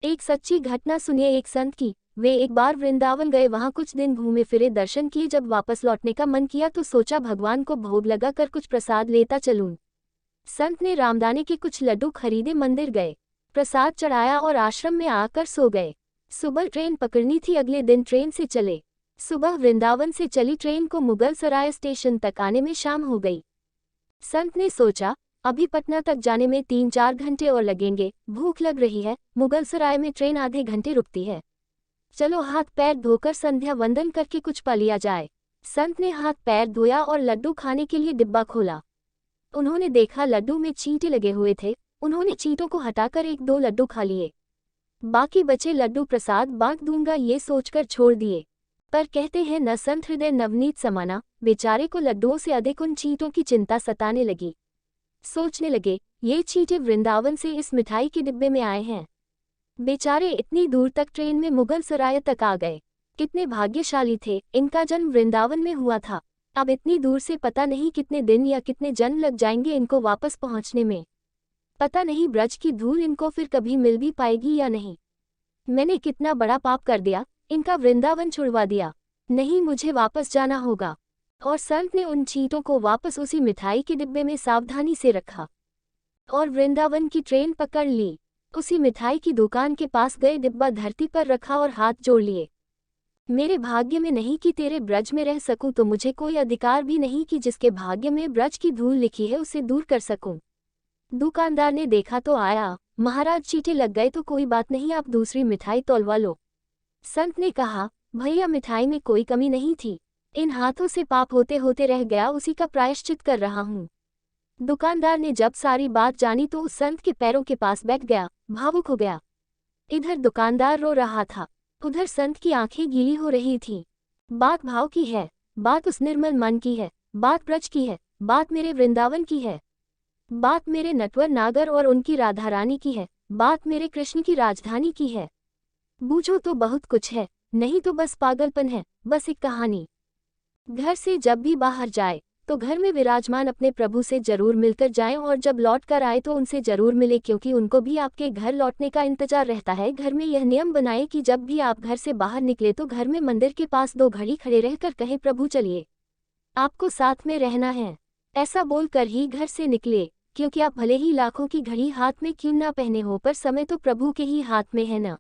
एक सच्ची घटना सुनिए एक संत की। वे एक बार वृंदावन गए, वहां कुछ दिन घूमे फिरे, दर्शन किए। जब वापस लौटने का मन किया तो सोचा भगवान को भोग लगा कर कुछ प्रसाद लेता चलूं। संत ने रामदाने के कुछ लड्डू खरीदे, मंदिर गए, प्रसाद चढ़ाया और आश्रम में आकर सो गए। सुबह ट्रेन पकड़नी थी, अगले दिन ट्रेन से चले। सुबह वृंदावन से चली ट्रेन को मुगल सराय स्टेशन तक आने में शाम हो गई। संत ने सोचा अभी पटना तक जाने में 3-4 घंटे और लगेंगे, भूख लग रही है, मुगल सराय में ट्रेन आधे घंटे रुकती है, चलो हाथ पैर धोकर संध्या वंदन करके कुछ पा लिया जाए। संत ने हाथ पैर धोया और लड्डू खाने के लिए डिब्बा खोला। उन्होंने देखा लड्डू में चींटे लगे हुए थे। उन्होंने चींटों को हटाकर 1-2 लड्डू खा लिए, बाकी बचे लड्डू प्रसाद बांट दूंगा ये सोचकर छोड़ दिए। पर कहते हैं न संत हृदय नवनीत समाना, बेचारे को लड्डुओं से अधिक उन चींटों की चिंता सताने लगी। सोचने लगे ये चींटे वृंदावन से इस मिठाई के डिब्बे में आए हैं, बेचारे इतनी दूर तक ट्रेन में मुगल सराय तक आ गए, कितने भाग्यशाली थे, इनका जन्म वृंदावन में हुआ था। अब इतनी दूर से पता नहीं कितने दिन या कितने जन्म लग जाएंगे इनको वापस पहुंचने में। पता नहीं ब्रज की धूल इनको फिर कभी मिल भी पाएगी या नहीं। मैंने कितना बड़ा पाप कर दिया, इनका वृंदावन छुड़वा दिया। नहीं, मुझे वापस जाना होगा। और संत ने उन चींटों को वापस उसी मिठाई के डिब्बे में सावधानी से रखा और वृंदावन की ट्रेन पकड़ ली। उसी मिठाई की दुकान के पास गए, डिब्बा धरती पर रखा और हाथ जोड़ लिए। मेरे भाग्य में नहीं कि तेरे ब्रज में रह सकूं, तो मुझे कोई अधिकार भी नहीं कि जिसके भाग्य में ब्रज की धूल लिखी है उसे दूर कर सकूं। दुकानदार ने देखा तो आया, महाराज चींटे लग गए तो कोई बात नहीं, आप दूसरी मिठाई तोलवा लो। संत ने कहा भैया मिठाई में कोई कमी नहीं थी, इन हाथों से पाप होते होते रह गया, उसी का प्रायश्चित कर रहा हूँ। दुकानदार ने जब सारी बात जानी तो उस संत के पैरों के पास बैठ गया, भावुक हो गया। इधर दुकानदार रो रहा था, उधर संत की आंखें गीली हो रही थीं। बात भाव की है, बात उस निर्मल मन की है, बात ब्रज की है, बात मेरे वृंदावन की है, बात मेरे नटवर नागर और उनकी राधा रानी की है, बात मेरे कृष्ण की राजधानी की है। बूझो तो बहुत कुछ है, नहीं तो बस पागलपन है, बस एक कहानी। घर से जब भी बाहर जाए तो घर में विराजमान अपने प्रभु से जरूर मिलकर जाएं, और जब लौट कर आए तो उनसे जरूर मिले, क्योंकि उनको भी आपके घर लौटने का इंतजार रहता है। घर में यह नियम बनाएं कि जब भी आप घर से बाहर निकले तो घर में मंदिर के पास 2 घड़ी खड़े रहकर कहें प्रभु चलिए, आपको साथ में रहना है। ऐसा बोलकर ही घर से निकले, क्योंकि आप भले ही लाखों की घड़ी हाथ में क्यों ना पहने हो, पर समय तो प्रभु के ही हाथ में है न।